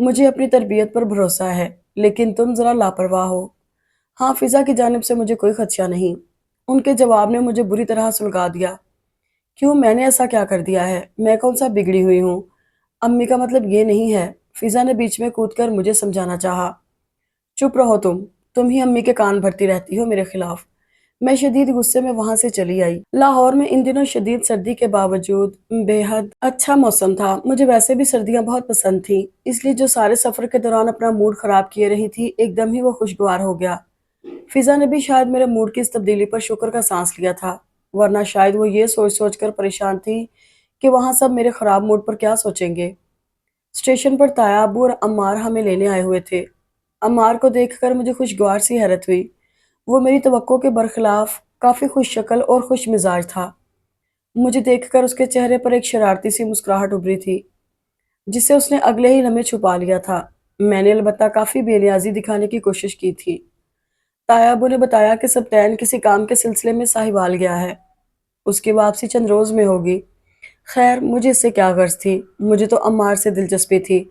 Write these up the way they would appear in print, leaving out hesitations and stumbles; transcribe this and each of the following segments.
مجھے اپنی تربیت پر بھروسہ ہے، لیکن تم ذرا لاپرواہ ہو۔ ہاں، فضا کی جانب سے مجھے کوئی خدشہ نہیں۔ ان کے جواب نے مجھے بری طرح سلگا دیا۔ کیوں، میں نے ایسا کیا کر دیا ہے؟ میں کون سا بگڑی ہوئی ہوں؟ امی کا مطلب یہ نہیں ہے۔ فضا نے بیچ میں کود کر مجھے سمجھانا چاہا۔ چپ رہو تم ہی امی کے کان بھرتی رہتی ہو میرے خلاف۔ میں شدید غصے میں وہاں سے چلی آئی۔ لاہور میں ان دنوں شدید سردی کے باوجود بے حد اچھا موسم تھا۔ مجھے ویسے بھی سردیاں بہت پسند تھیں، اس لیے جو سارے سفر کے دوران اپنا موڈ خراب کیے رہی تھی، ایک دم ہی وہ خوشگوار ہو گیا۔ فضا نے بھی شاید میرے موڈ کی اس تبدیلی پر شکر کا سانس لیا تھا، ورنہ شاید وہ یہ سوچ سوچ کر پریشان تھی کہ وہاں سب میرے خراب موڈ پر کیا سوچیں گے۔ اسٹیشن پر تایا ابو اور عمار ہمیں لینے آئے ہوئے تھے۔ عمار کو دیکھ کر مجھے خوشگوار سی حیرت ہوئی۔ وہ میری توقع کے برخلاف کافی خوش شکل اور خوش مزاج تھا۔ مجھے دیکھ کر اس کے چہرے پر ایک شرارتی سی مسکراہٹ ابھری تھی، جسے اس نے اگلے ہی لمحے چھپا لیا تھا۔ میں نے البتہ کافی بے نیازی دکھانے کی کوشش کی تھی۔ تایا ابو نے بتایا کہ سبطین کسی کام کے سلسلے میں ساہیوال گیا ہے۔ اس کی واپسی چند روز میں ہوگی۔ خیر، مجھے اس سے کیا غرض تھی؟ مجھے تو عمار سے دلچسپی تھی،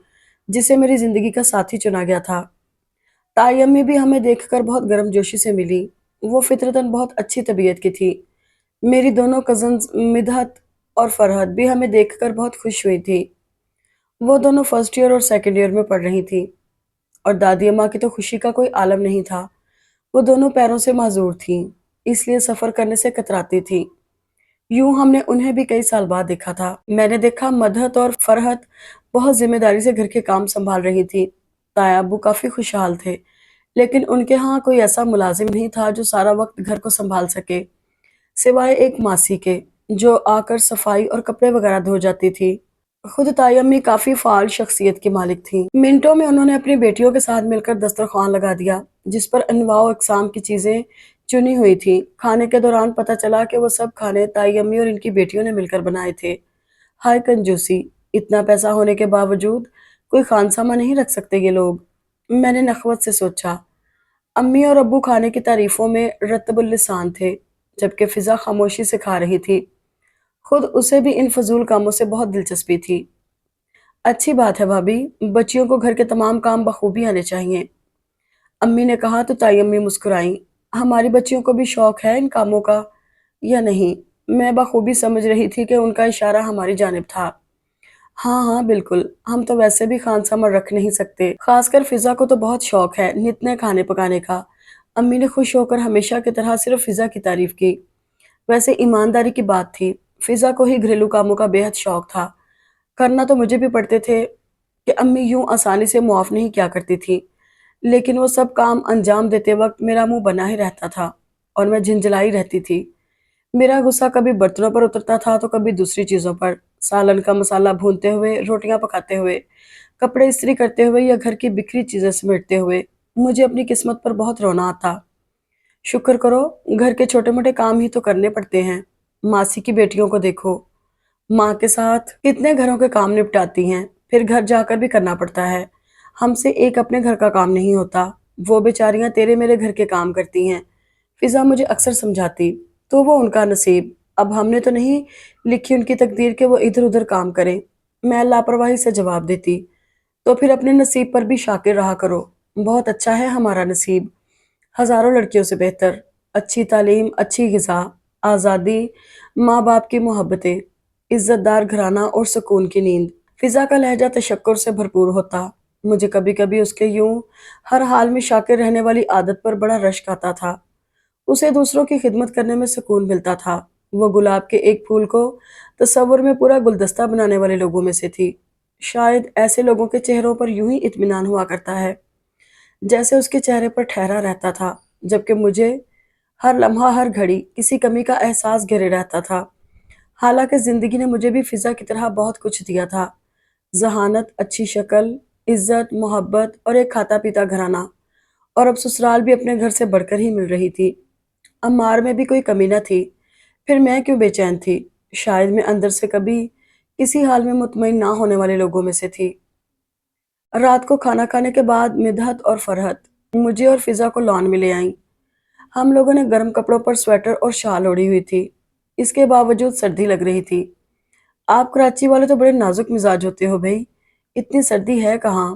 جسے میری زندگی کا ساتھی چنا گیا تھا۔ تائی امی بھی ہمیں دیکھ کر بہت گرم جوشی سے ملی۔ وہ فطرتاً بہت اچھی طبیعت کی تھی۔ میری دونوں کزنز مدحت اور فرحت بھی ہمیں دیکھ کر بہت خوش ہوئی تھی۔ وہ دونوں فرسٹ ایئر اور سیکنڈ ایئر میں پڑھ رہی تھی، اور دادی اماں کی تو خوشی کا کوئی عالم نہیں تھا۔ وہ دونوں پیروں سے معذور تھیں، اس لیے سفر کرنے سے کتراتی تھیں۔ یوں ہم نے انہیں بھی کئی سال بعد دیکھا تھا۔ میں نے دیکھا مدحت اور فرحت بہت ذمہ داری سے گھر کے کام سنبھال رہی تھی۔ تایا ابو کافی خوشحال تھے، لیکن ان کے ہاں کوئی ایسا ملازم نہیں تھا جو سارا وقت گھر کو سنبھال سکے، سوائے ایک ماسی کے، جو آ کر صفائی اور کپڑے وغیرہ دھو جاتی تھی۔ خود تائی امی کافی فعال شخصیت کی مالک تھیں۔ منٹوں میں انہوں نے اپنی بیٹیوں کے ساتھ مل کر دسترخوان لگا دیا، جس پر انواع و اقسام کی چیزیں چنی ہوئی تھیں۔ کھانے کے دوران پتہ چلا کہ وہ سب کھانے تائی امی اور ان کی بیٹیوں نے مل کر بنائے تھے۔ ہائے کنجوسی! اتنا پیسہ ہونے کے باوجود کوئی خانسامہ نہیں رکھ سکتے یہ لوگ، میں نے نخوت سے سوچا۔ امی اور ابو کھانے کی تعریفوں میں رطب اللسان تھے، جبکہ فضا خاموشی سے کھا رہی تھی۔ خود اسے بھی ان فضول کاموں سے بہت دلچسپی تھی۔ اچھی بات ہے بھابھی، بچیوں کو گھر کے تمام کام بخوبی آنے چاہیے، امی نے کہا تو تائی امی مسکرائیں۔ ہماری بچیوں کو بھی شوق ہے ان کاموں کا یا نہیں؟ میں بخوبی سمجھ رہی تھی کہ ان کا اشارہ ہماری جانب تھا۔ ہاں ہاں بالکل، ہم تو ویسے بھی خانسامہ رکھ نہیں سکتے، خاص کر فضا کو تو بہت شوق ہے نت نئے کھانے پکانے کا۔ امی نے خوش ہو کر ہمیشہ کی طرح صرف فضا کی تعریف کی۔ ویسے ایمانداری کی بات تھی، فضا کو ہی گھریلو کاموں کا بے حد شوق تھا۔ کرنا تو مجھے بھی پڑتے تھے کہ امی یوں آسانی سے معاف نہیں کیا کرتی تھی، لیکن وہ سب کام انجام دیتے وقت میرا منہ بنا ہی رہتا تھا اور میں جھنجھلائی رہتی تھی۔ میرا غصہ کبھی برتنوں پر اترتا تھا تو کبھی دوسری چیزوں پر، سالن کا مسالہ بھونتے ہوئے، روٹیاں پکاتے ہوئے، کپڑے استری کرتے ہوئے یا گھر کی بکھری چیزیں سمیٹتے ہوئے۔ مجھے اپنی قسمت پر بہت رونا آتا۔ شکر کرو، گھر کے چھوٹے موٹے کام ہی تو کرنے پڑتے ہیں۔ ماسی کی بیٹیوں کو دیکھو، ماں کے ساتھ کتنے گھروں کے کام نپٹاتی ہیں، پھر گھر جا کر بھی کرنا پڑتا ہے۔ ہم سے ایک اپنے گھر کا کام نہیں ہوتا، وہ بیچاریاں تیرے میرے گھر کے کام کرتی ہیں۔ فضا مجھے اکثر سمجھاتی، تو وہ ان کا نصیب، اب ہم نے تو نہیں لکھی ان کی تقدیر کہ وہ ادھر ادھر کام کریں۔ میں لاپرواہی سے جواب دیتی، تو پھر اپنے نصیب پر بھی شاکر رہا کرو۔ بہت اچھا ہے ہمارا نصیب، ہزاروں لڑکیوں سے بہتر، اچھی تعلیم، اچھی غذا، آزادی، ماں باپ کی محبتیں، عزت دار گھرانہ اور سکون کی نیند۔ فضا کا لہجہ تشکر سے بھرپور ہوتا۔ مجھے کبھی کبھی اس کے یوں ہر حال میں شاکر رہنے والی عادت پر بڑا رشک آتا تھا۔ اسے دوسروں کی خدمت کرنے میں سکون ملتا تھا۔ وہ گلاب کے ایک پھول کو تصور میں پورا گلدستہ بنانے والے لوگوں میں سے تھی۔ شاید ایسے لوگوں کے چہروں پر یوں ہی اطمینان ہوا کرتا ہے، جیسے اس کے چہرے پر ٹھہرا رہتا تھا، جبکہ مجھے ہر لمحہ ہر گھڑی کسی کمی کا احساس گھیرے رہتا تھا۔ حالانکہ زندگی نے مجھے بھی فضا کی طرح بہت کچھ دیا تھا، ذہانت، اچھی شکل، عزت، محبت اور ایک کھاتا پیتا گھرانہ، اور اب سسرال بھی اپنے گھر سے بڑھ کر ہی مل رہی تھی۔ عمار میں بھی کوئی کمی نہ تھی، پھر میں کیوں بے چین تھی؟ شاید میں اندر سے کبھی کسی حال میں مطمئن نہ ہونے والے لوگوں میں سے تھی۔ رات کو کھانا کھانے کے بعد مدحت اور فرحت مجھے اور فضا کو لان میں لے آئیں۔ ہم لوگوں نے گرم کپڑوں پر سویٹر اور شال اوڑھی ہوئی تھی، اس کے باوجود سردی لگ رہی تھی۔ آپ کراچی والے تو بڑے نازک مزاج ہوتے ہو بھائی، اتنی سردی ہے کہاں؟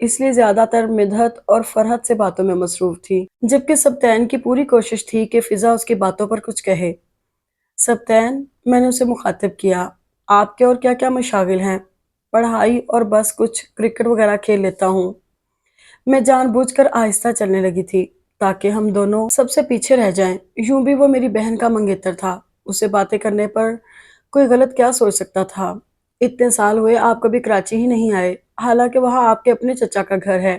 اس لیے زیادہ تر مدحت اور فرحت سے باتوں میں مصروف تھی، جبکہ سبطین کی پوری کوشش تھی کہ فضا اس کی باتوں پر کچھ کہے۔ سبطین، میں نے اسے مخاطب کیا، آپ کے اور کیا کیا مشاغل ہیں؟ پڑھائی اور بس کچھ کرکٹ وغیرہ کھیل لیتا ہوں۔ میں جان بوجھ کر آہستہ چلنے لگی تھی تاکہ ہم دونوں سب سے پیچھے رہ جائیں۔ یوں بھی وہ میری بہن کا منگیتر تھا، اسے باتیں کرنے پر کوئی غلط کیا سوچ سکتا تھا؟ اتنے سال ہوئے آپ کبھی کراچی ہی نہیں آئے، حالانکہ وہاں آپ کے اپنے چچا کا گھر ہے۔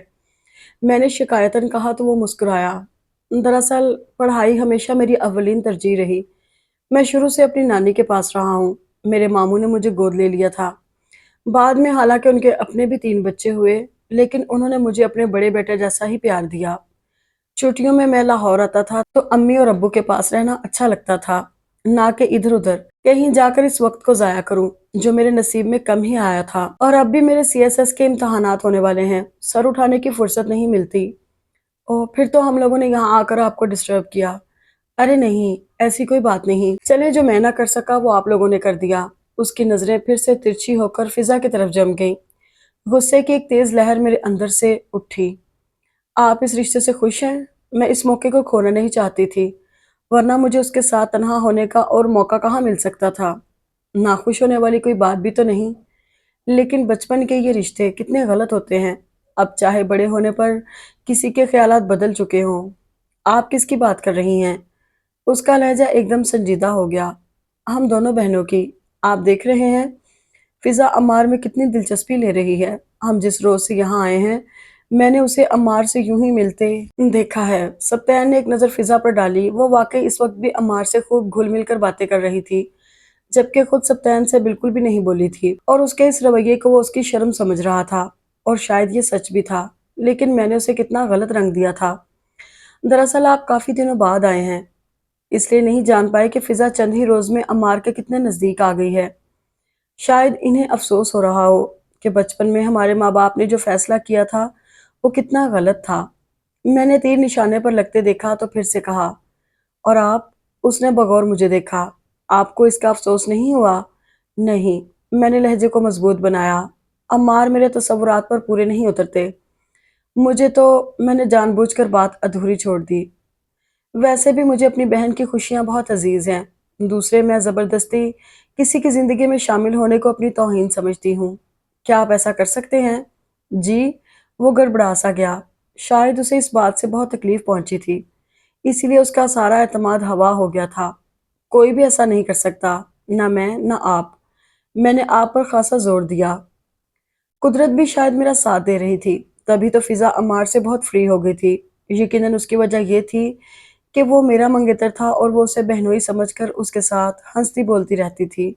میں نے شکایتاً کہا تو وہ مسکرایا۔ دراصل پڑھائی ہمیشہ میری اولین ترجیح رہی۔ میں شروع سے اپنی نانی کے پاس رہا ہوں، میرے ماموں نے مجھے گود لے لیا تھا۔ بعد میں حالانکہ ان کے اپنے بھی 3 بچے ہوئے، لیکن انہوں نے مجھے اپنے بڑے بیٹے جیسا ہی پیار دیا۔ چھٹیوں میں لاہور آتا تھا تو امی اور ابو کے پاس رہنا اچھا لگتا تھا، نہ کہ ادھر ادھر کہیں جا کر اس وقت کو ضائع کروں جو میرے نصیب میں کم ہی آیا تھا۔ اور اب بھی میرے CSS کے امتحانات ہونے والے ہیں، سر اٹھانے کی فرصت نہیں ملتی۔ اوہ، پھر تو ہم لوگوں نے یہاں آ کر آپ کو ڈسٹرب کیا۔ ارے نہیں، ایسی کوئی بات نہیں، چلے جو میں نہ کر سکا وہ آپ لوگوں نے کر دیا۔ اس کی نظریں پھر سے ترچھی ہو کر فضا کی طرف جم گئیں۔ غصے کی ایک تیز لہر میرے اندر سے اٹھی۔ آپ اس رشتے سے خوش ہیں؟ میں اس موقع کو کھونا نہیں چاہتی تھی، ورنہ مجھے اس کے ساتھ تنہا ہونے کا اور موقع کہاں مل سکتا تھا؟ ناخوش ہونے والی کوئی بات بھی تو نہیں، لیکن بچپن کے یہ رشتے کتنے غلط ہوتے ہیں، اب چاہے بڑے ہونے پر کسی کے خیالات بدل چکے ہوں۔ آپ کس کی بات کر رہی ہیں؟ اس کا لہجہ ایک دم سنجیدہ ہو گیا۔ ہم دونوں بہنوں کی۔ آپ دیکھ رہے ہیں فضا عمار میں کتنی دلچسپی لے رہی ہے۔ ہم جس روز سے یہاں آئے ہیں میں نے اسے عمار سے یوں ہی ملتے دیکھا ہے۔ سبطین نے ایک نظر فضا پر ڈالی، وہ واقعی اس وقت بھی عمار سے خوب گھل مل کر باتیں کر رہی تھی، جبکہ خود سبطین سے بالکل بھی نہیں بولی تھی، اور اس کے اس رویے کو وہ اس کی شرم سمجھ رہا تھا، اور شاید یہ سچ بھی تھا، لیکن میں نے اسے کتنا غلط رنگ دیا تھا۔ دراصل آپ کافی دنوں بعد آئے ہیں، اس لیے نہیں جان پائے کہ فضا چند ہی روز میں عمار کے کتنے نزدیک آ گئی ہے۔ شاید انہیں افسوس ہو رہا ہو کہ بچپن میں ہمارے ماں باپ نے جو فیصلہ کیا تھا وہ کتنا غلط تھا۔ میں نے تیر نشانے پر لگتے دیکھا تو پھر سے کہا، اور آپ؟ اس نے بغور مجھے دیکھا۔ آپ کو اس کا افسوس نہیں ہوا؟ نہیں، میں نے لہجے کو مضبوط بنایا۔ عمار میرے تصورات پر پورے نہیں اترتے۔ مجھے تو میں نے جان بوجھ کر بات ادھوری چھوڑ دی۔ ویسے بھی مجھے اپنی بہن کی خوشیاں بہت عزیز ہیں، دوسرے میں زبردستی کسی کی زندگی میں شامل ہونے کو اپنی توہین سمجھتی ہوں۔ کیا آپ ایسا کر سکتے ہیں؟ جی، وہ گڑبڑا سا گیا۔ شاید اسے اس بات سے بہت تکلیف پہنچی تھی، اسی لیے اس کا سارا اعتماد ہوا ہو گیا تھا۔ کوئی بھی ایسا نہیں کر سکتا، نہ میں نہ آپ۔ میں نے آپ پر خاصا زور دیا۔ قدرت بھی شاید میرا ساتھ دے رہی تھی، تبھی تو فضا عمار سے بہت فری ہو گئی تھی۔ یقیناً اس کی وجہ یہ تھی کہ وہ میرا منگیتر تھا اور وہ اسے بہنوئی سمجھ کر اس کے ساتھ ہنستی بولتی رہتی تھی،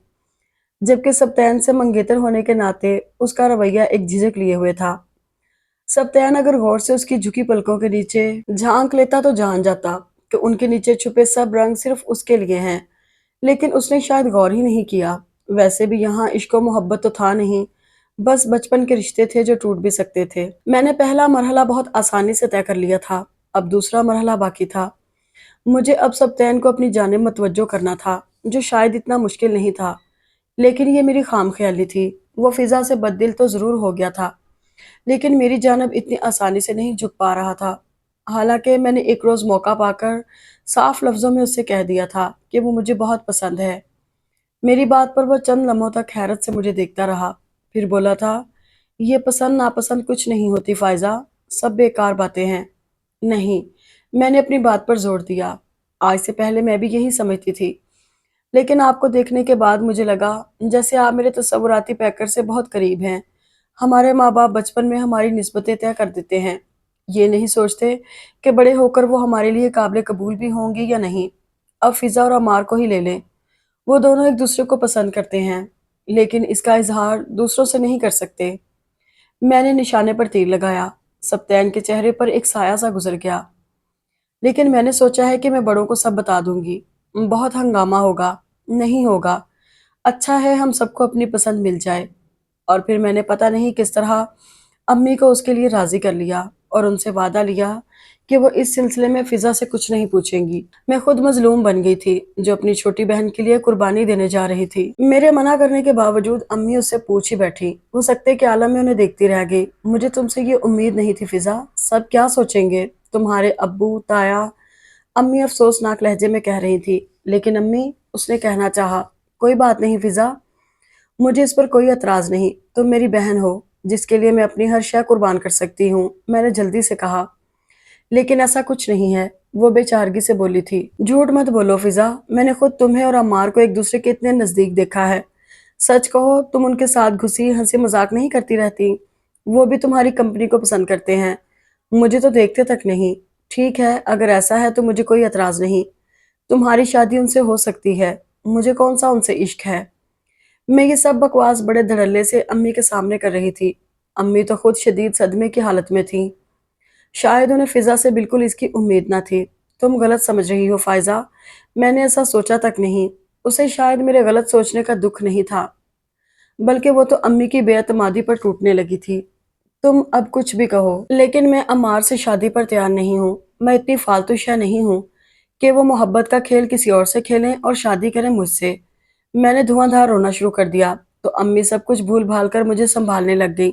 جبکہ سبطین سے منگیتر ہونے کے ناطے اس کا رویہ ایک جھجک لیے ہوئے تھا۔ سبطین اگر غور سے اس کی جھکی پلکوں کے نیچے جھانک لیتا تو جان جاتا کہ ان کے نیچے چھپے سب رنگ صرف اس کے لیے ہیں، لیکن اس نے شاید غور ہی نہیں کیا۔ ویسے بھی یہاں عشق و محبت تو تھا نہیں، بس بچپن کے رشتے تھے جو ٹوٹ بھی سکتے تھے۔ میں نے پہلا مرحلہ بہت آسانی سے طے کر لیا تھا، اب دوسرا مرحلہ باقی تھا۔ مجھے اب سبطین کو اپنی جانب متوجہ کرنا تھا، جو شاید اتنا مشکل نہیں تھا، لیکن یہ میری خام خیالی تھی۔ وہ فضا سے بددل تو ضرور ہو گیا تھا، لیکن میری جانب اتنی آسانی سے نہیں جھک پا رہا تھا۔ حالانکہ میں نے ایک روز موقع پا کر صاف لفظوں میں اس سے کہہ دیا تھا کہ وہ مجھے بہت پسند ہے۔ میری بات پر وہ چند لمحوں تک حیرت سے مجھے دیکھتا رہا، پھر بولا تھا، یہ پسند ناپسند کچھ نہیں ہوتی فائزہ، سب بیکار باتیں ہیں۔ نہیں، میں نے اپنی بات پر زور دیا، آج سے پہلے میں بھی یہی سمجھتی تھی، لیکن آپ کو دیکھنے کے بعد مجھے لگا جیسے آپ میرے تصوراتی پیکر سے بہت قریب ہیں۔ ہمارے ماں باپ بچپن میں ہماری نسبتیں طے کر دیتے ہیں، یہ نہیں سوچتے کہ بڑے ہو کر وہ ہمارے لیے قابل قبول بھی ہوں گی یا نہیں۔ اب فضا اور عمار کو ہی لے لیں، وہ دونوں ایک دوسرے کو پسند کرتے ہیں، لیکن اس کا اظہار دوسروں سے نہیں کر سکتے۔ میں نے نشانے پر تیر لگایا، سبطین کے چہرے پر ایک سایہ سا گزر گیا۔ لیکن میں نے سوچا ہے کہ میں بڑوں کو سب بتا دوں گی، بہت ہنگامہ ہوگا۔ نہیں ہوگا، اچھا ہے ہم سب کو اپنی پسند مل جائے۔ اور پھر میں نے پتہ نہیں کس طرح امی کو اس کے لیے راضی کر لیا، اور ان سے وعدہ لیا کہ وہ اس سلسلے میں فضا سے کچھ نہیں پوچھیں گی۔ میں خود مظلوم بن گئی تھی جو اپنی چھوٹی بہن کے لیے قربانی دینے جا رہی تھی۔ میرے منع کرنے کے باوجود امی اس سے پوچھ ہی بیٹھی۔ وہ سکتے کے عالم میں انہیں دیکھتی رہ گئی۔ مجھے تم سے یہ امید نہیں تھی فضا، سب کیا سوچیں گے؟ تمہارے ابو، تایا، امی افسوسناک لہجے میں کہہ رہی تھی۔ لیکن امی، اس نے کہنا چاہا، کوئی بات نہیں فضا، مجھے اس پر کوئی اعتراض نہیں، تم میری بہن ہو جس کے لیے میں اپنی ہر شے قربان کر سکتی ہوں۔ میں نے جلدی سے کہا، لیکن ایسا کچھ نہیں ہے، وہ بے چارگی سے بولی تھی۔ جھوٹ مت بولو فضا، میں نے خود تمہیں اور عمار کو ایک دوسرے کے اتنے نزدیک دیکھا ہے۔ سچ کہو، تم ان کے ساتھ گھسی ہنسی مذاق نہیں کرتی رہتی؟ وہ بھی تمہاری کمپنی کو پسند کرتے ہیں، مجھے تو دیکھتے تک نہیں۔ ٹھیک ہے، اگر ایسا ہے تو مجھے کوئی اعتراض نہیں، تمہاری شادی ان سے ہو سکتی ہے، مجھے کون سا ان سے عشق ہے؟ میں یہ سب بکواس بڑے دھڑلے سے امی کے سامنے کر رہی تھی۔ امی تو خود شدید صدمے کی حالت میں تھیں۔ شاید انہیں فضا سے بالکل اس کی امید نہ تھی۔ تم غلط سمجھ رہی ہو فائزہ، میں نے ایسا سوچا تک نہیں۔ اسے شاید میرے غلط سوچنے کا دکھ نہیں تھا، بلکہ وہ تو امی کی بے اعتمادی پر ٹوٹنے لگی تھی۔ تم اب کچھ بھی کہو، لیکن میں عمار سے شادی پر تیار نہیں ہوں۔ میں اتنی فالتو شے نہیں ہوں کہ وہ محبت کا کھیل کسی اور سے کھیلیں اور شادی کریں مجھ سے۔ میں نے دھواں دھار رونا شروع کر دیا تو امی سب کچھ بھول بھال کر مجھے سنبھالنے لگ گئی۔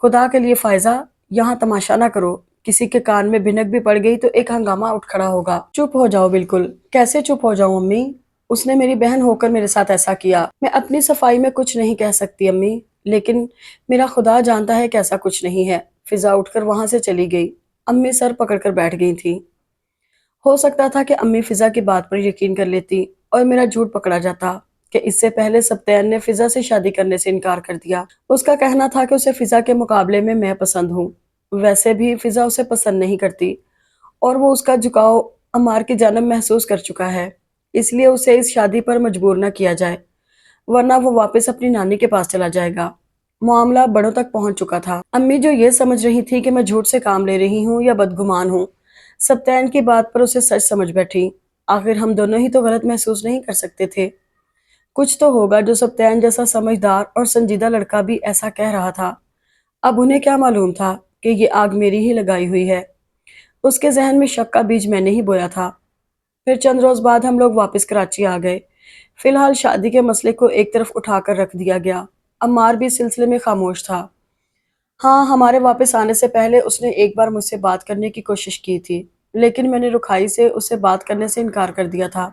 خدا کے لیے فائزہ، یہاں تماشا نہ کرو، کسی کے کان میں بھنک بھی پڑ گئی تو ایک ہنگامہ اٹھ کھڑا ہوگا۔ چپ ہو جاؤ بالکل۔ کیسے چپ ہو جاؤں امی؟ اس نے میری بہن ہو کر میرے ساتھ ایسا کیا۔ میں اپنی صفائی میں کچھ نہیں کہہ سکتی امی، لیکن میرا خدا جانتا ہے کہ ایسا کچھ نہیں ہے۔ فضا اٹھ کر وہاں سے چلی گئی۔ امی سر پکڑ کر بیٹھ گئی تھی۔ ہو سکتا تھا کہ امی فضا کی بات پر یقین کر لیتی اور میرا جھوٹ پکڑا جاتا کہ اس سے پہلے سبتین نے فضا سے شادی کرنے سے انکار کر دیا۔ اس کا کہنا تھا کہ اسے فضا کے مقابلے میں پسند ہوں۔ ویسے بھی فضا اسے پسند نہیں کرتی اور وہ اس کا جھکاؤ عمار کی جانب محسوس کر چکا ہے، اس لیے اسے اس شادی پر مجبور نہ کیا جائے، ورنہ وہ واپس اپنی نانی کے پاس چلا جائے گا۔ معاملہ بڑوں تک پہنچ چکا تھا۔ امی جو یہ سمجھ رہی تھی کہ میں جھوٹ سے کام لے رہی ہوں یا بدگمان ہوں، سبتین کی بات پر اسے سچ سمجھ بیٹھی۔ آخر ہم دونوں ہی تو غلط محسوس نہیں کر سکتے تھے۔ کچھ تو ہوگا جو سبتین جیسا سمجھدار اور سنجیدہ لڑکا بھی ایسا کہہ رہا تھا۔ اب انہیں کیا معلوم تھا کہ یہ آگ میری ہی لگائی ہوئی ہے۔ اس کے ذہن میں شک کا بیج میں نے ہی بویا تھا۔ پھر چند روز بعد ہم لوگ واپس کراچی آ گئے۔ فی الحال شادی کے مسئلے کو ایک طرف اٹھا کر رکھ دیا گیا۔ عمار بھی اس سلسلے میں خاموش تھا۔ ہاں، ہمارے واپس آنے سے پہلے اس نے ایک بار مجھ سے بات کرنے کی کوشش کی تھی، لیکن میں نے رکھائی سے اس سے بات کرنے سے انکار کر دیا تھا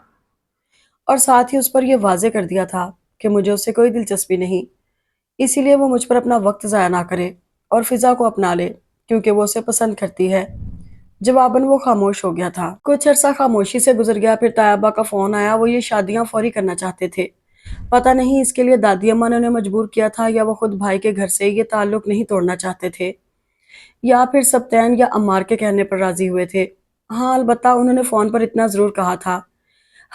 اور ساتھ ہی اس پر یہ واضح کر دیا تھا کہ مجھے اس سے کوئی دلچسپی نہیں، اسی لیے وہ مجھ پر اپنا وقت ضائع نہ کرے اور فضا کو اپنا لے کیونکہ وہ اسے پسند کرتی ہے۔ جواباً وہ خاموش ہو گیا تھا۔ کچھ عرصہ خاموشی سے گزر گیا، پھر طیبہ کا فون آیا۔ وہ یہ شادیاں فوری کرنا چاہتے تھے۔ پتہ نہیں اس کے لیے دادی اماں نے انہیں مجبور کیا تھا یا وہ خود بھائی کے گھر سے یہ تعلق نہیں توڑنا چاہتے تھے، یا پھر سبتین یا عمار کے کہنے پر راضی ہوئے تھے۔ ہاں، البتہ انہوں نے فون پر اتنا ضرور کہا تھا،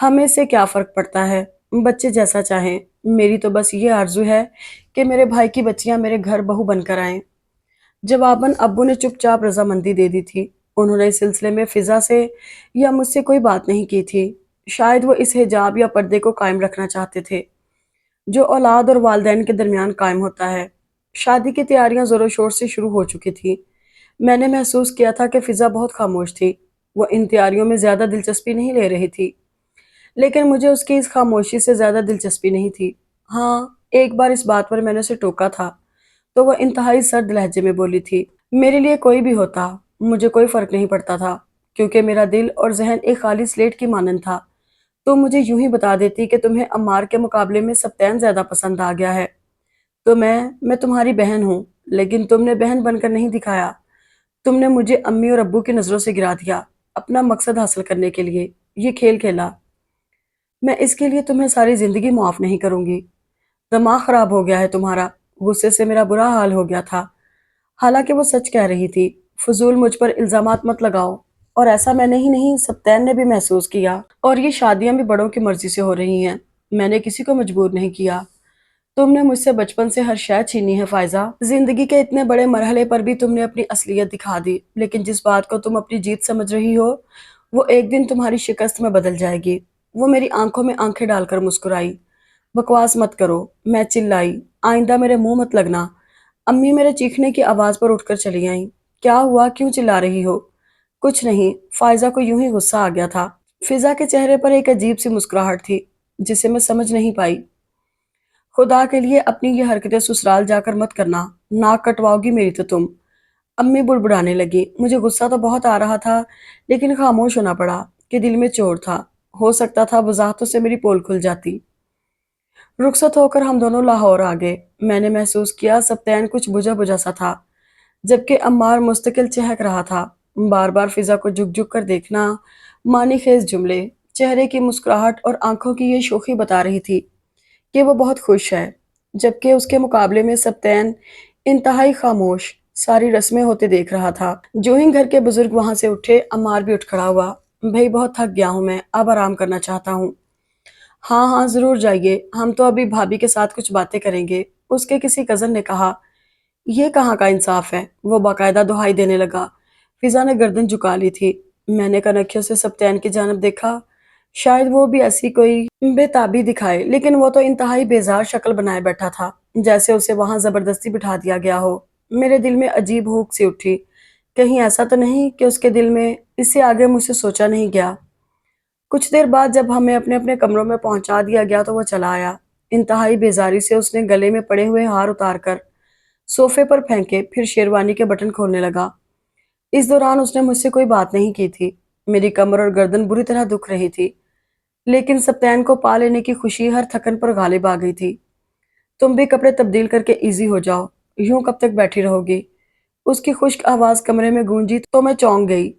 ہمیں سے کیا فرق پڑتا ہے، بچے جیسا چاہیں، میری تو بس یہ آرزو ہے کہ میرے بھائی کی بچیاں میرے گھر بہو بن کر آئیں۔ جواباً ابو نے چپ چاپ رضامندی دے دی تھی۔ انہوں نے اس سلسلے میں فضا سے یا مجھ سے کوئی بات نہیں کی تھی۔ شاید وہ اس حجاب یا پردے کو قائم رکھنا چاہتے تھے جو اولاد اور والدین کے درمیان قائم ہوتا ہے۔ شادی کی تیاریاں زور و شور سے شروع ہو چکی تھی۔ میں نے محسوس کیا تھا کہ فضا بہت خاموش تھی، وہ ان تیاریوں میں زیادہ دلچسپی نہیں لے رہی تھی، لیکن مجھے اس کی اس خاموشی سے زیادہ دلچسپی نہیں تھی۔ ہاں، ایک بار اس بات پر میں نے اسے ٹوکا تھا تو وہ انتہائی سرد لہجے میں بولی تھی، میرے لیے کوئی بھی ہوتا، مجھے کوئی فرق نہیں پڑتا تھا، کیونکہ میرا دل اور ذہن ایک خالی سلیٹ کی مانند تھا۔ تم مجھے یوں ہی بتا دیتی کہ تمہیں عمار کے مقابلے میں سبتین زیادہ پسند آ گیا ہے تو میں تمہاری بہن ہوں، لیکن تم نے بہن بن کر نہیں دکھایا، تم نے مجھے امی اور ابو کی نظروں سے گرا دیا اپنا مقصد حاصل کرنے کے لیے، یہ کھیل کھیلا۔ میں اس کے لیے تمہیں ساری زندگی معاف نہیں کروں گی۔ دماغ خراب ہو گیا ہے تمہارا۔ غصے سے میرا برا حال ہو گیا تھا، حالانکہ وہ سچ کہہ رہی تھی۔ فضول مجھ پر الزامات مت لگاؤ، اور ایسا میں نے ہی نہیں، سبتین نے بھی محسوس کیا، اور یہ شادیاں بھی بڑوں کی مرضی سے ہو رہی ہیں، میں نے کسی کو مجبور نہیں کیا۔ تم نے مجھ سے بچپن سے ہر شے چھینی ہے فائزہ، زندگی کے اتنے بڑے مرحلے پر بھی تم نے اپنی اصلیت دکھا دی، لیکن جس بات کو تم اپنی جیت سمجھ رہی ہو وہ ایک دن تمہاری شکست میں بدل جائے گی۔ وہ میری آنکھوں میں آنکھیں ڈال کر مسکرائی۔ بکواس مت کرو، میں چلائی، آئندہ میرے منہ مت لگنا۔ امی میرے چیخنے کی آواز پر اٹھ کر چلی آئیں۔ کیا ہوا؟ کیوں چلا رہی ہو؟ کچھ نہیں، فائزہ کو یوں ہی غصہ آ گیا تھا۔ فضا کے چہرے پر ایک عجیب سی مسکراہٹ تھی جسے میں سمجھ نہیں پائی۔ خدا کے لیے اپنی یہ حرکتیں سسرال جا کر مت کرنا، ناک کٹواؤ گی میری تو تم۔ امی بڑبڑانے لگی۔ مجھے غصہ تو بہت آ رہا تھا لیکن خاموش ہونا پڑا کہ دل میں چور تھا، ہو سکتا تھا وضاحتوں سے میری پول کھل جاتی۔ رخصت ہو کر ہم دونوں لاہور آ گئے۔ میں نے محسوس کیا سبتین کچھ بجھا بجھا سا تھا، جبکہ عمار مستقل چہک رہا تھا۔ بار بار فضا کو جھک جھک کر دیکھنا، معنی خیز جملے، چہرے کی مسکراہٹ اور آنکھوں کی یہ شوخی بتا رہی تھی کہ وہ بہت خوش ہے، جبکہ اس کے مقابلے میں سبتین انتہائی خاموش ساری رسمیں ہوتے دیکھ رہا تھا۔ جو ہی گھر کے بزرگ وہاں سے اٹھے، عمار بھی اٹھ کھڑا ہوا۔ بھئی بہت تھک گیا ہوں میں، اب آرام کرنا چاہتا ہوں۔ ہاں ہاں ضرور جائیے، ہم تو ابھی بھابھی کے ساتھ کچھ باتیں کریں گے، اس کے کسی کزن نے کہا۔ یہ کہاں کا انصاف ہے؟ وہ باقاعدہ دہائی دینے لگا۔ فضا نے گردن جھکا لی تھی۔ میں نے کنکھیوں سے سبتین کی جانب دیکھا، شاید وہ بھی ایسی کوئی بے تابی دکھائے، لیکن وہ تو انتہائی بیزار شکل بنائے بیٹھا تھا، جیسے اسے وہاں زبردستی بٹھا دیا گیا ہو۔ میرے دل میں عجیب ہوک سی اٹھی، کہیں ایسا تو نہیں کہ اس کے دل میں اس سے آگے مجھ سے سوچا نہیں گیا۔ کچھ دیر بعد جب ہمیں اپنے اپنے کمروں میں پہنچا دیا گیا تو وہ چلا آیا۔ انتہائی بیزاری سے اس نے گلے میں پڑے ہوئے ہار اتار کر صوفے پر پھینکے، پھر شیروانی کے بٹن کھولنے لگا۔ اس دوران اس نے مجھ سے کوئی بات نہیں کی تھی۔ میری کمر اور گردن بری طرح دکھ رہی تھی، لیکن سبتین کو پا لینے کی خوشی ہر تھکن پر غالب آ گئی تھی۔ تم بھی کپڑے تبدیل کر کے ایزی ہو جاؤ، یوں کب تک بیٹھی رہو گی؟ اس کی خشک آواز کمرے میں گونجی تو میں چونک گئی۔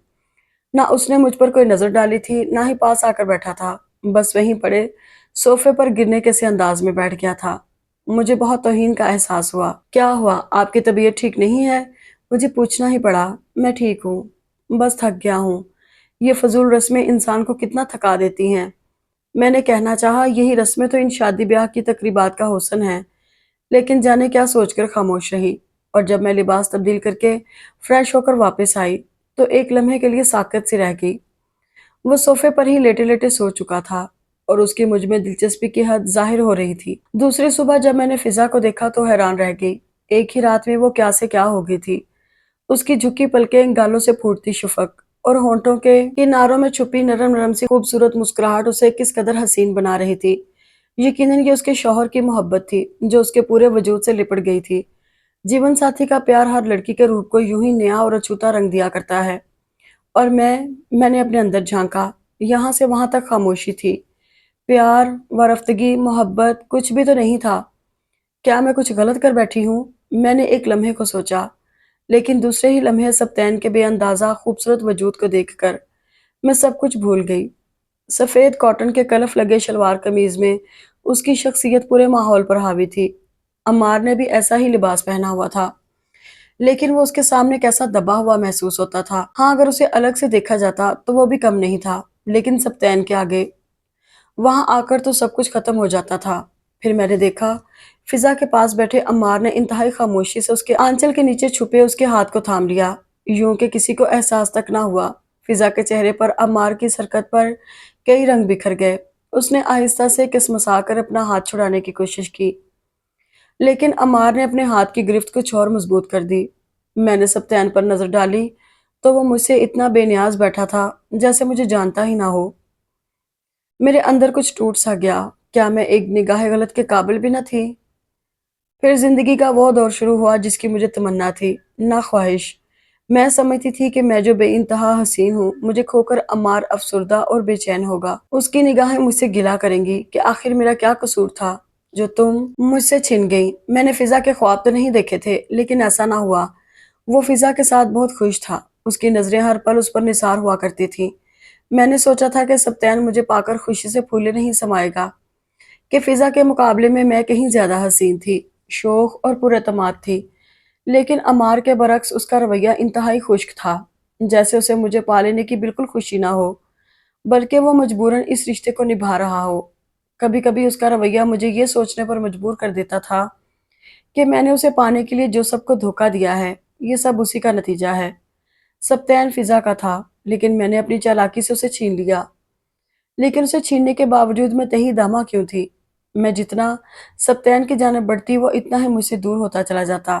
نہ اس نے مجھ پر کوئی نظر ڈالی تھی، نہ ہی پاس آ کر بیٹھا تھا، بس وہیں پڑے صوفے پر گرنے کے سے انداز میں بیٹھ گیا تھا۔ مجھے بہت توہین کا احساس ہوا۔ کیا ہوا؟ آپ کی طبیعت ٹھیک نہیں ہے؟ مجھے پوچھنا ہی پڑا۔ میں ٹھیک ہوں، بس تھک گیا ہوں۔ یہ فضول رسمیں انسان کو کتنا تھکا دیتی ہیں۔ میں نے کہنا چاہا یہی رسمیں تو ان شادی بیاہ کی تقریبات کا حسن ہے، لیکن جانے کیا سوچ کر خاموش رہی۔ اور جب میں لباس تبدیل کر کے فریش ہو کر واپس آئی تو ایک لمحے کے لیے ساکت سی رہ گئی۔ وہ صوفے پر ہی لیٹے لیٹے سو چکا تھا اور اس کی مجھ میں دلچسپی کی حد ظاہر ہو رہی تھی۔ دوسری صبح جب میں نے فضا کو دیکھا تو حیران رہ گئی۔ ایک ہی رات میں وہ کیا سے کیا ہو گئی تھی۔ اس کی جھکی پلکیں، گالوں سے پھوٹتی شفق اور ہونٹوں کے کناروں میں چھپی نرم نرم سی خوبصورت مسکراہٹ اسے کس قدر حسین بنا رہی تھی۔ یقیناً یہ اس کے شوہر کی محبت تھی جو اس کے پورے وجود سے لپٹ گئی تھی۔ جیون ساتھی کا پیار ہر لڑکی کے روح کو یوں ہی نیا اور اچھوتا رنگ دیا کرتا ہے۔ اور میں نے اپنے اندر جھانکا، یہاں سے وہاں تک خاموشی تھی۔ پیار، وارفتگی، محبت، کچھ بھی تو نہیں تھا۔ کیا میں کچھ غلط کر بیٹھی ہوں؟ میں نے ایک لمحے کو سوچا، لیکن دوسرے ہی لمحے سبتین کے بے اندازہ خوبصورت وجود کو دیکھ کر میں سب کچھ بھول گئی۔ سفید کاٹن کے کلف لگے شلوار قمیض میں اس کی شخصیت پورے ماحول پر حاوی تھی۔ عمار نے بھی ایسا ہی لباس پہنا ہوا تھا، لیکن وہ اس کے سامنے کیسا دبا ہوا محسوس ہوتا تھا۔ ہاں اگر اسے الگ سے دیکھا جاتا تو وہ بھی کم نہیں تھا، لیکن سبتین کے آگے وہاں آ کر تو سب کچھ ختم ہو جاتا تھا۔ پھر میں نے دیکھا فضا کے پاس بیٹھے عمار نے انتہائی خاموشی سے اس کے آنچل کے نیچے چھپے اس کے ہاتھ کو تھام لیا، یوں کہ کسی کو احساس تک نہ ہوا۔ فضا کے چہرے پر عمار کی اس حرکت پر کئی رنگ بکھر گئے۔ اس نے آہستہ سے کسمسا کر اپنا ہاتھ چھڑانے کی کوشش کی، لیکن عمار نے اپنے ہاتھ کی گرفت کچھ اور مضبوط کر دی۔ میں نے سبتین پر نظر ڈالی تو وہ مجھ سے اتنا بے نیاز بیٹھا تھا جیسے مجھے جانتا ہی نہ ہو۔ میرے اندر کچھ ٹوٹ سا گیا۔ کیا میں ایک نگاہ غلط کے قابل بھی نہ تھی؟ پھر زندگی کا وہ دور شروع ہوا جس کی مجھے تمنا تھی، نہ خواہش۔ میں سمجھتی تھی کہ میں جو بے انتہا حسین ہوں، مجھے کھو کر عمار افسردہ اور بے چین ہوگا۔ اس کی نگاہیں مجھ سے گلہ کریں گی کہ آخر میرا کیا قصور تھا جو تم مجھ سے چھن گئی۔ میں نے فضا کے خواب تو نہیں دیکھے تھے، لیکن ایسا نہ ہوا۔ وہ فضا کے ساتھ بہت خوش تھا، اس کی نظریں ہر پل اس پر نثار ہوا کرتی تھیں۔ میں نے سوچا تھا کہ سبتین مجھے پا کر خوشی سے پھولے نہیں سمائے گا، کہ فضا کے مقابلے میں کہیں زیادہ حسین تھی، شوخ اور پر اعتماد تھی، لیکن عمار کے برعکس اس کا رویہ انتہائی خشک تھا، جیسے اسے مجھے پا لینے کی بالکل خوشی نہ ہو، بلکہ وہ مجبوراً اس رشتے کو نبھا رہا ہو۔ کبھی کبھی اس کا رویہ مجھے یہ سوچنے پر مجبور کر دیتا تھا کہ میں نے اسے پانے کے لیے جو سب کو دھوکہ دیا ہے، یہ سب اسی کا نتیجہ ہے۔ سبتین فضا کا تھا، لیکن میں نے اپنی چالاکی سے اسے چھین لیا۔ لیکن اسے چھیننے کے باوجود میں تہی دامہ کیوں تھی؟ میں جتنا سبتین کی جانب بڑھتی وہ اتنا ہی مجھ سے دور ہوتا چلا جاتا۔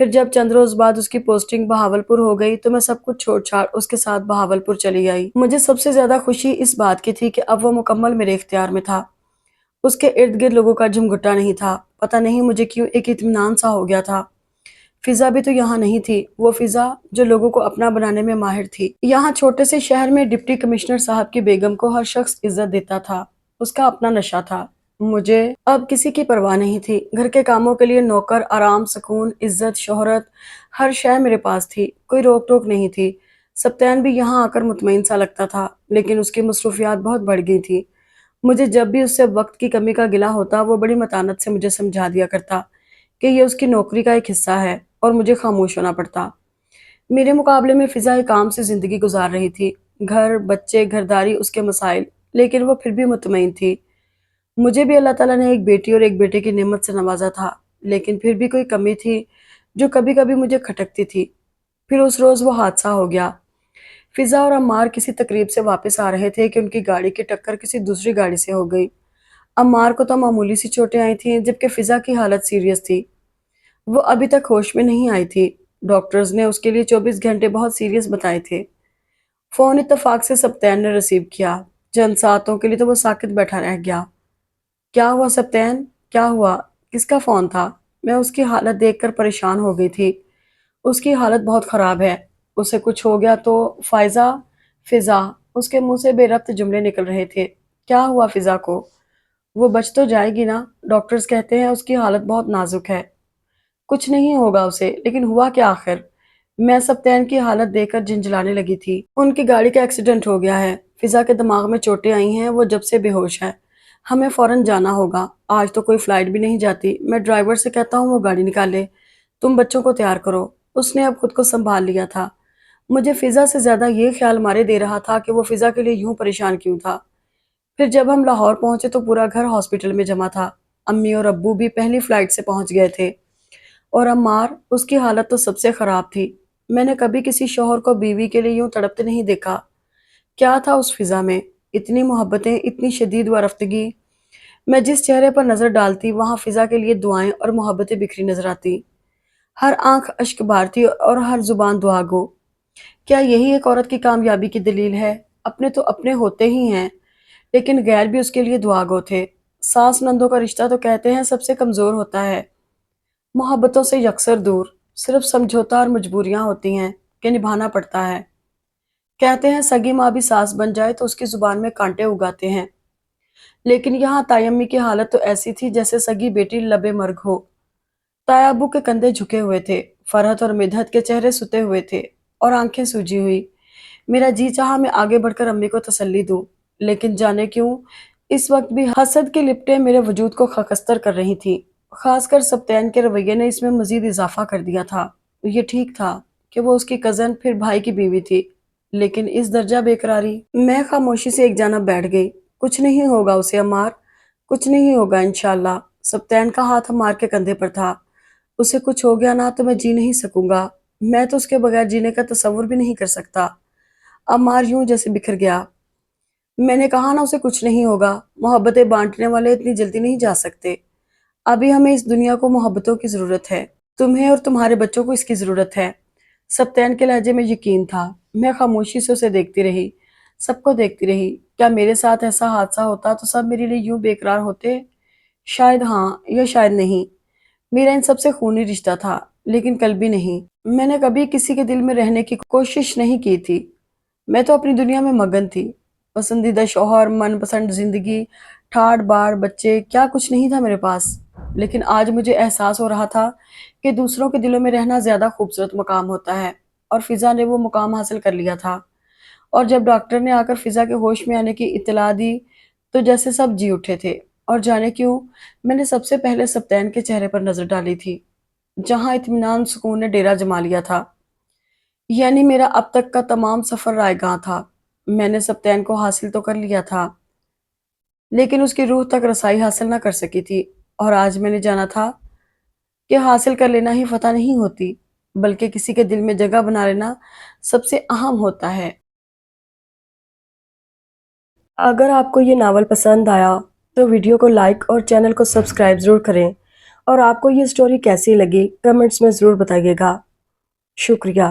پھر جب چند روز بعد اس کی پوسٹنگ بہاولپور ہو گئی تو میں سب کچھ چھوڑ چھاڑ اس کے ساتھ بہاولپور چلی آئی۔ مجھے سب سے زیادہ خوشی اس بات کی تھی کہ اب وہ مکمل میرے اختیار میں تھا۔ اس کے ارد گرد لوگوں کا جھمگھٹا نہیں تھا۔ پتہ نہیں مجھے کیوں ایک اطمینان سا ہو گیا تھا۔ فضا بھی تو یہاں نہیں تھی، وہ فضا جو لوگوں کو اپنا بنانے میں ماہر تھی۔ یہاں چھوٹے سے شہر میں ڈپٹی کمشنر صاحب کی بیگم کو ہر شخص عزت دیتا تھا۔ اس کا اپنا نشہ تھا۔ مجھے اب کسی کی پرواہ نہیں تھی۔ گھر کے کاموں کے لیے نوکر، آرام، سکون، عزت، شہرت، ہر شے میرے پاس تھی۔ کوئی روک ٹوک نہیں تھی۔ سبتین بھی یہاں آ کر مطمئن سا لگتا تھا، لیکن اس کی مصروفیات بہت بڑھ گئی تھی۔ مجھے جب بھی اس سے وقت کی کمی کا گلہ ہوتا، وہ بڑی متانت سے مجھے سمجھا دیا کرتا کہ یہ اس کی نوکری کا ایک حصہ ہے اور مجھے خاموش ہونا پڑتا۔ میرے مقابلے میں فضا ایک عام سی زندگی گزار رہی تھی۔ گھر، بچے، گھرداری اس کے مسائل، لیکن وہ پھر بھی مطمئن تھی۔ مجھے بھی اللہ تعالیٰ نے ایک بیٹی اور ایک بیٹے کی نعمت سے نوازا تھا، لیکن پھر بھی کوئی کمی تھی جو کبھی کبھی مجھے کھٹکتی تھی۔ پھر اس روز وہ حادثہ ہو گیا۔ فضا اور عمار کسی تقریب سے واپس آ رہے تھے کہ ان کی گاڑی کی ٹکر کسی دوسری گاڑی سے ہو گئی۔ عمار کو تو معمولی سی چوٹیں آئی تھیں، جبکہ فضا کی حالت سیریس تھی۔ وہ ابھی تک ہوش میں نہیں آئی تھی۔ ڈاکٹرز نے اس کے لیے 24 گھنٹے بہت سیریس بتائے تھے۔ فون اتفاق سے سبتین نے ریسیو کیا۔ چند ساعتوں کے لیے تو وہ ساکت بیٹھا رہ گیا۔ کیا ہوا سبتین؟ کیا ہوا؟ کس کا فون تھا؟ میں اس کی حالت دیکھ کر پریشان ہو گئی تھی۔ اس کی حالت بہت خراب ہے۔ اسے کچھ ہو گیا تو فضا، اس کے منہ سے بے ربط جملے نکل رہے تھے۔ کیا ہوا فضا کو؟ وہ بچ تو جائے گی نا؟ ڈاکٹرز کہتے ہیں اس کی حالت بہت نازک ہے۔ کچھ نہیں ہوگا اسے، لیکن ہوا کیا آخر؟ میں سبتین کی حالت دیکھ کر جھنجھلانے لگی تھی۔ ان کی گاڑی کا ایکسیڈنٹ ہو گیا ہے۔ فضا کے دماغ میں چوٹیں آئی ہیں، وہ جب سے بے ہوش ہے۔ ہمیں فوراً جانا ہوگا۔ آج تو کوئی فلائٹ بھی نہیں جاتی۔ میں ڈرائیور سے کہتا ہوں وہ گاڑی نکالے۔ تم بچوں کو تیار کرو۔ اس نے اب خود کو سنبھال لیا تھا۔ مجھے فضا سے زیادہ یہ خیال مارے دے رہا تھا کہ وہ فضا کے لیے یوں پریشان کیوں تھا۔ پھر جب ہم لاہور پہنچے تو پورا گھر ہاسپٹل میں جمع تھا۔ امی اور ابو بھی پہلی فلائٹ سے پہنچ گئے تھے، اور عمار، اس کی حالت تو سب سے خراب تھی۔ میں نے کبھی کسی شوہر کو بیوی کے لیے یوں تڑپتے نہیں دیکھا۔ کیا تھا اس فضا میں؟ اتنی محبتیں، اتنی شدید وارفتگی۔ میں جس چہرے پر نظر ڈالتی وہاں فضا کے لیے دعائیں اور محبتیں بکھری نظر آتی۔ ہر آنکھ اشک بارتی اور ہر زبان دعا گو۔ کیا یہی ایک عورت کی کامیابی کی دلیل ہے؟ اپنے تو اپنے ہوتے ہی ہیں، لیکن غیر بھی اس کے لیے دعا گو تھے۔ ساس نندوں کا رشتہ تو کہتے ہیں سب سے کمزور ہوتا ہے، محبتوں سے یکسر دور، صرف سمجھوتا اور مجبوریاں ہوتی ہیں کہ نبھانا پڑتا ہے۔ کہتے ہیں سگی ماں بھی ساس بن جائے تو اس کی زبان میں کانٹے اگاتے ہیں، لیکن یہاں تائی امی کی حالت تو ایسی تھی جیسے سگی بیٹی لبے مرگ ہو۔ تایا ابو کے کندھے جھکے ہوئے تھے، فرحت اور مدحت کے چہرے ستے ہوئے تھے اور آنکھیں سوجی ہوئی۔ میرا جی چاہا میں آگے بڑھ کر امی کو تسلی دوں، لیکن جانے کیوں اس وقت بھی حسد کی لپٹیں میرے وجود کو خاکستر کر رہی تھیں۔ خاص کر سبتین کے رویے نے اس میں مزید اضافہ کر دیا تھا۔ یہ ٹھیک تھا کہ وہ اس کی کزن پھر بھائی کی بیوی تھی، لیکن اس درجہ بے قراری۔ میں خاموشی سے ایک جانب بیٹھ گئی۔ کچھ نہیں ہوگا اسے عمار، کچھ نہیں ہوگا انشاءاللہ۔ سبتین کا ہاتھ عمار کے کندھے پر تھا۔ اسے کچھ ہو گیا نا تو میں جی نہیں سکوں گا۔ میں تو اس کے بغیر جینے کا تصور بھی نہیں کر سکتا۔ عمار یوں جیسے بکھر گیا۔ میں نے کہا نا اسے کچھ نہیں ہوگا۔ محبتیں بانٹنے والے اتنی جلدی نہیں جا سکتے۔ ابھی ہمیں اس دنیا کو محبتوں کی ضرورت ہے۔ تمہیں اور تمہارے بچوں کو اس کی ضرورت ہے۔ سبتین کے لہجے میں یقین تھا۔ میں خاموشی سے اسے دیکھتی رہی، سب کو دیکھتی رہی۔ کیا میرے ساتھ ایسا حادثہ ہوتا تو سب میرے لیے یوں بے قرار ہوتے؟ شاید ہاں یا شاید نہیں۔ میرا ان سب سے خونی رشتہ تھا، لیکن قلبی نہیں۔ میں نے کبھی کسی کے دل میں رہنے کی کوشش نہیں کی تھی۔ میں تو اپنی دنیا میں مگن تھی۔ پسندیدہ شوہر، من پسند زندگی، ٹھاٹ باڑ، بچے، کیا کچھ نہیں تھا میرے پاس۔ لیکن آج مجھے احساس ہو رہا تھا کہ دوسروں کے دلوں میں رہنا زیادہ خوبصورت مقام ہوتا ہے، اور فضا نے وہ مقام حاصل کر لیا تھا۔ اور جب ڈاکٹر نے آ کر فضا کے ہوش میں آنے کی اطلاع دی تو جیسے سب جی اٹھے تھے، اور جانے کیوں میں نے سب سے پہلے سبتین کے چہرے پر نظر ڈالی تھی، جہاں اطمینان سکون نے ڈیرا جما لیا تھا۔ یعنی میرا اب تک کا تمام سفر رائے گاں تھا۔ میں نے سبتین کو حاصل تو کر لیا تھا، لیکن اس کی روح تک رسائی حاصل نہ کر سکی تھی، اور آج میں نے جانا تھا کہ حاصل کر لینا ہی فتح نہیں ہوتی، بلکہ کسی کے دل میں جگہ بنا لینا سب سے اہم ہوتا ہے۔ اگر آپ کو یہ ناول پسند آیا تو ویڈیو کو لائک اور چینل کو سبسکرائب ضرور کریں، اور آپ کو یہ سٹوری کیسی لگی کمنٹس میں ضرور بتائیے گا۔ شکریہ۔